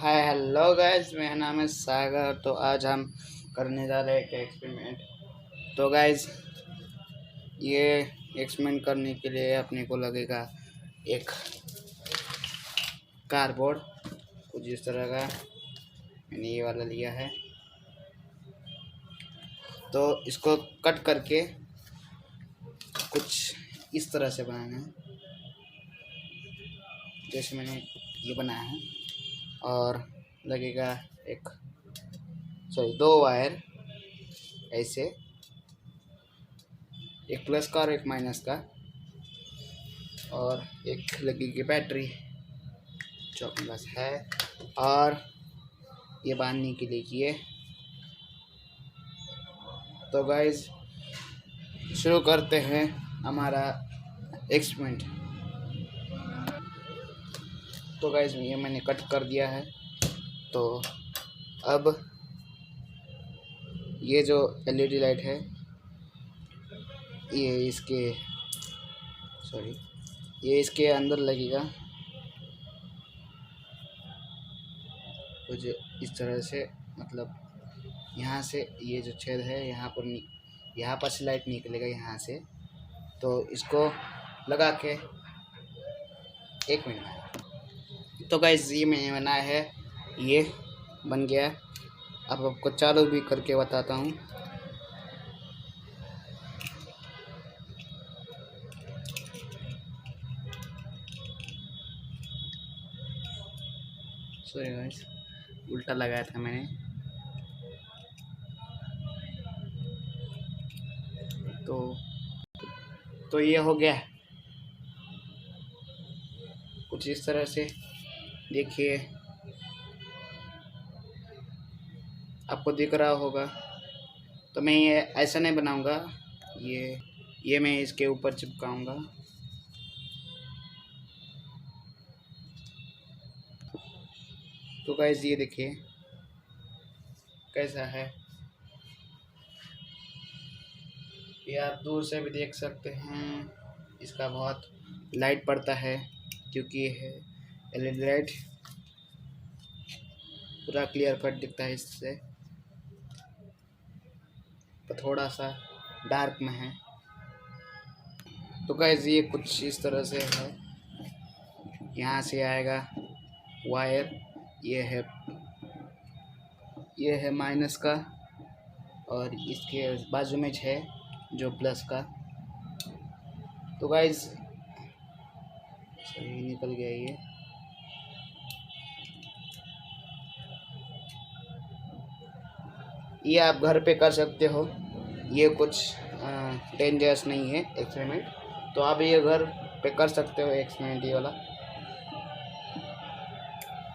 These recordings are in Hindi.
हाय हेलो गाइस, मेरा नाम है सागर। तो आज हम करने जा रहे हैं एक एक्सपेरिमेंट। तो गाइस, ये एक्सपेरिमेंट करने के लिए अपने को लगेगा एक कार्डबोर्ड, कुछ इस तरह का। मैंने ये वाला लिया है। तो इसको कट करके कुछ इस तरह से बनाना है, जैसे मैंने ये बनाया है। और लगेगा दो वायर, ऐसे एक प्लस का और एक माइनस का, और एक लगेगी बैटरी जो अपने पास है। और ये बांधने के लिए किए। तो गाइज, शुरू करते हैं हमारा एक्सपेरिमेंट। तो गाइज, ये मैंने कट कर दिया है। तो अब ये जो एलईडी लाइट है, ये इसके अंदर लगेगा कुछ इस तरह से। मतलब यहाँ से ये जो छेद है, यहाँ पर से लाइट निकलेगा यहाँ से। तो इसको लगा के 1 मिनट में। तो गाइस, ये मैंने बनाया है, ये बन गया है। अब आपको चालू भी करके बताता हूँ। सॉरी गाइस, उल्टा लगाया था मैंने। तो ये हो गया कुछ इस तरह से। देखिए, आपको दिख रहा होगा। तो मैं ये ऐसा नहीं बनाऊंगा, ये मैं इसके ऊपर चिपकाऊंगा। तो गाइस, ये देखिए कैसा है। ये आप दूर से भी देख सकते हैं। इसका बहुत लाइट पड़ता है, क्योंकि ये है एलईडी लाइट। पूरा क्लियर कट दिखता है इससे, तो थोड़ा सा डार्क में है। तो गाइस, ये कुछ इस तरह से है। यहाँ से आएगा वायर, ये है माइनस का, और इसके बाजू में है जो प्लस का। तो गाइस, सही निकल गया ये आप घर पे कर सकते हो। ये कुछ डेंजरस नहीं है एक्सपेरिमेंट। तो आप ये घर पे कर सकते हो एक्सपेरिमेंट, ये वाला।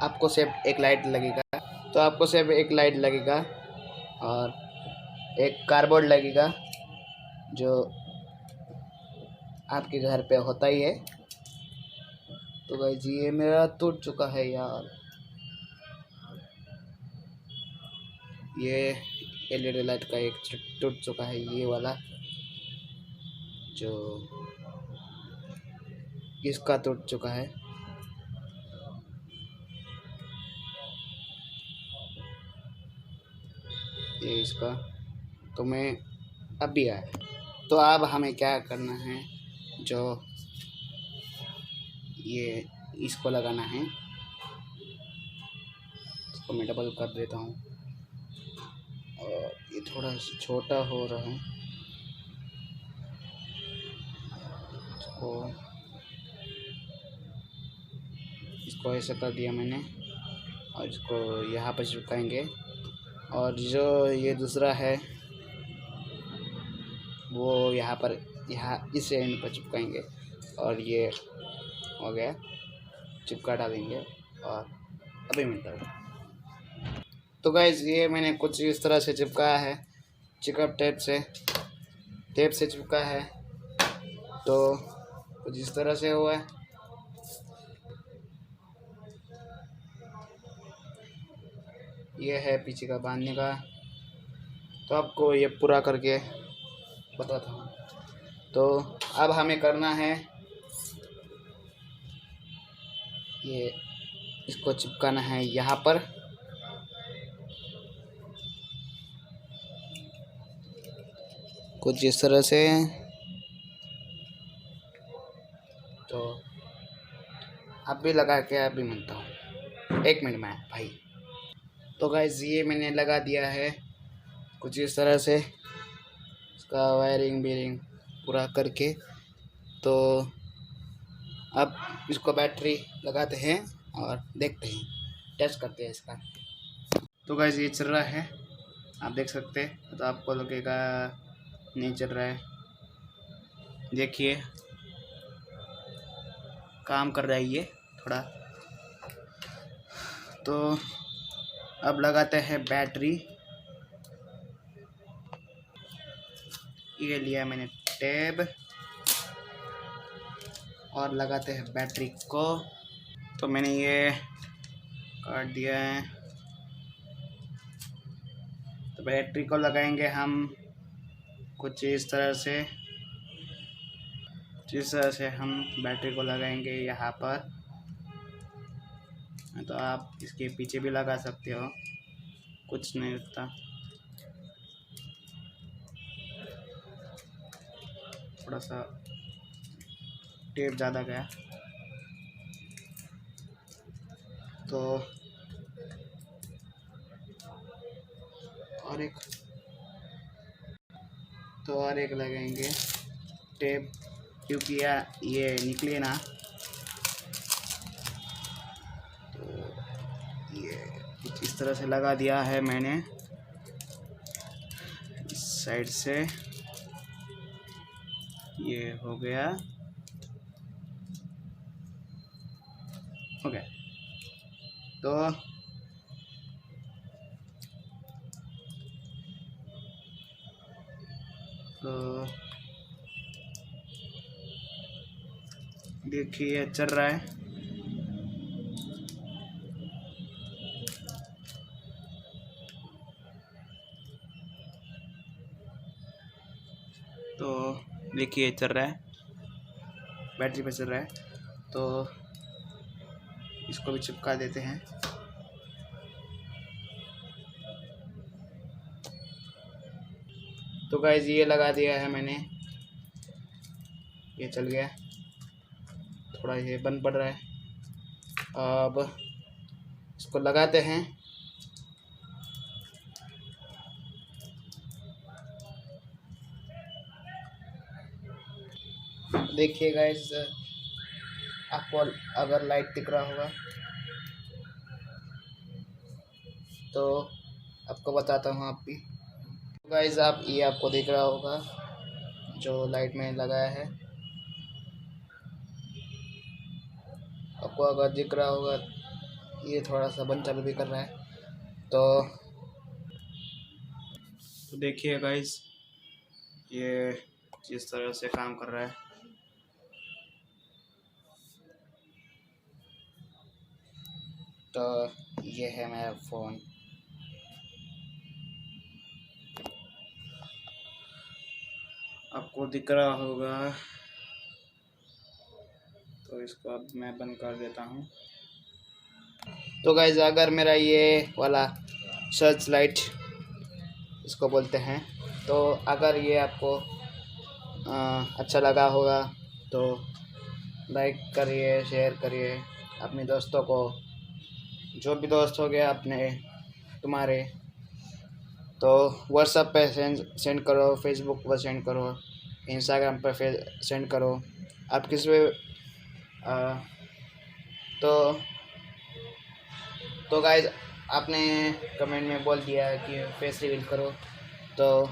आपको सिर्फ एक लाइट लगेगा। तो आपको सिर्फ एक लाइट लगेगा और एक कार्डबोर्ड लगेगा, जो आपके घर पे होता ही है। तो गाइस, ये मेरा टूट चुका है यार। ये एलईडी लाइट का एक टूट चुका है, ये वाला जो इसका टूट चुका है। ये इसका तो मैं अब भी आया। तो अब हमें क्या करना है, जो ये इसको लगाना है। इसको मैं डबल कर देता हूँ, और ये थोड़ा छोटा हो रहा है। इसको ऐसा कर दिया मैंने, और इसको यहाँ पर चिपकाएंगे। और जो ये दूसरा है, वो यहाँ इस एंड पर चिपकाएंगे। और ये हो गया, चिपका डालेंगे। और अभी मिलता है। तो गाइस, ये मैंने कुछ इस तरह से चिपकाया है, चिकअप टेप से चिपका है। तो कुछ इस तरह से हुआ है। ये है पीछे का बांधने का। तो आपको ये पूरा करके बताता हूँ। तो अब हमें करना है, ये इसको चिपकाना है यहाँ पर। कुछ इस तरह से। तो अब भी लगा के आप भी मिलता हूँ 1 मिनट में भाई। तो गाइस ये मैंने लगा दिया है कुछ इस तरह से, इसका वायरिंग बीरिंग पूरा करके। तो अब इसको बैटरी लगाते हैं और देखते हैं, टेस्ट करते हैं इसका। तो गाइस ये चल रहा है, आप देख सकते हैं। तो आपको लगेगा नहीं चल रहा है, देखिए काम कर रहा है ये थोड़ा। तो अब लगाते हैं बैटरी। ये लिया मैंने टेप और लगाते हैं बैटरी को। तो मैंने ये काट दिया है। तो बैटरी को लगाएंगे हम कुछ इस तरह से। जिस तरह से हम बैटरी को लगाएंगे यहाँ पर। तो आप इसके पीछे भी लगा सकते हो, कुछ नहीं होता। थोड़ा सा टेप ज़्यादा गया तो और एक लगाएंगे टेप, क्योंकि ये निकले ना। तो ये कुछ इस तरह से लगा दिया है मैंने इस साइड से। ये हो गया, हो गया। तो देखिए चल रहा है। तो देखिए चल रहा है, बैटरी पे चल रहा है। तो इसको भी चिपका देते हैं। तो गाइस ये लगा दिया है मैंने, ये चल गया। थोड़ा ये बंद पड़ रहा है। अब इसको लगाते हैं। देखिए गाइस, आपको अगर लाइट दिख रहा होगा तो आपको बताता हूँ आप भी। गाइस आप ये आपको दिख रहा होगा जो लाइट में लगाया है। आपको अगर दिख रहा होगा, ये थोड़ा सा बंद चालू भी कर रहा है। तो देखिए गाइस, ये जिस तरह से काम कर रहा है। तो ये है मेरा फ़ोन। आपको दिख रहा होगा। तो इसको अब मैं बंद कर देता हूँ। तो गाइस अगर मेरा ये वाला सर्च लाइट इसको बोलते हैं, तो अगर ये आपको अच्छा लगा होगा तो लाइक करिए, शेयर करिए अपने दोस्तों को। जो भी दोस्त हो गया अपने तुम्हारे, तो व्हाट्सएप पे सेंड करो, फेसबुक पर सेंड करो, इंस्टाग्राम पर सेंड करो, आप किस पे। तो गाइज आपने कमेंट में बोल दिया कि फेस रिवील करो। तो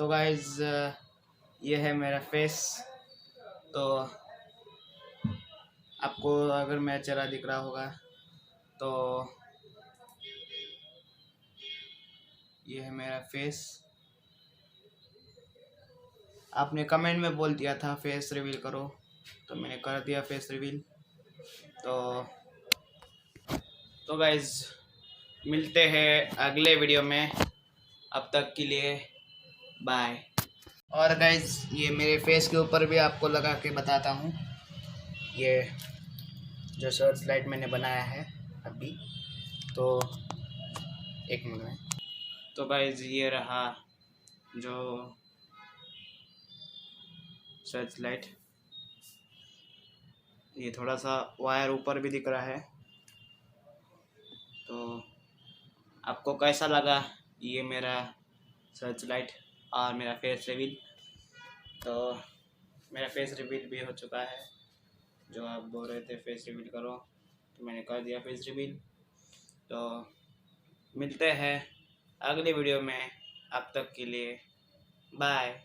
गाइज ये है मेरा फेस। तो आपको अगर मेरा चेहरा दिख रहा होगा तो ये है मेरा फेस। आपने कमेंट में बोल दिया था फेस रिवील करो, तो मैंने कर दिया फेस रिवील। तो गाइज मिलते हैं अगले वीडियो में, अब तक के लिए बाय। और गाइज ये मेरे फेस के ऊपर भी आपको लगा के बताता हूँ, ये जो सर्च लाइट मैंने बनाया है अभी, तो एक मिनट में। तो गाइस ये रहा जो सर्च लाइट, ये थोड़ा सा वायर ऊपर भी दिख रहा है। तो आपको कैसा लगा ये मेरा सर्च लाइट और मेरा फेस रिवील? तो मेरा फेस रिवील भी हो चुका है, जो आप बोल रहे थे फेस रिवील करो, तो मैंने कर दिया फेस रिवील। तो मिलते हैं अगली वीडियो में, अब तक के लिए बाय।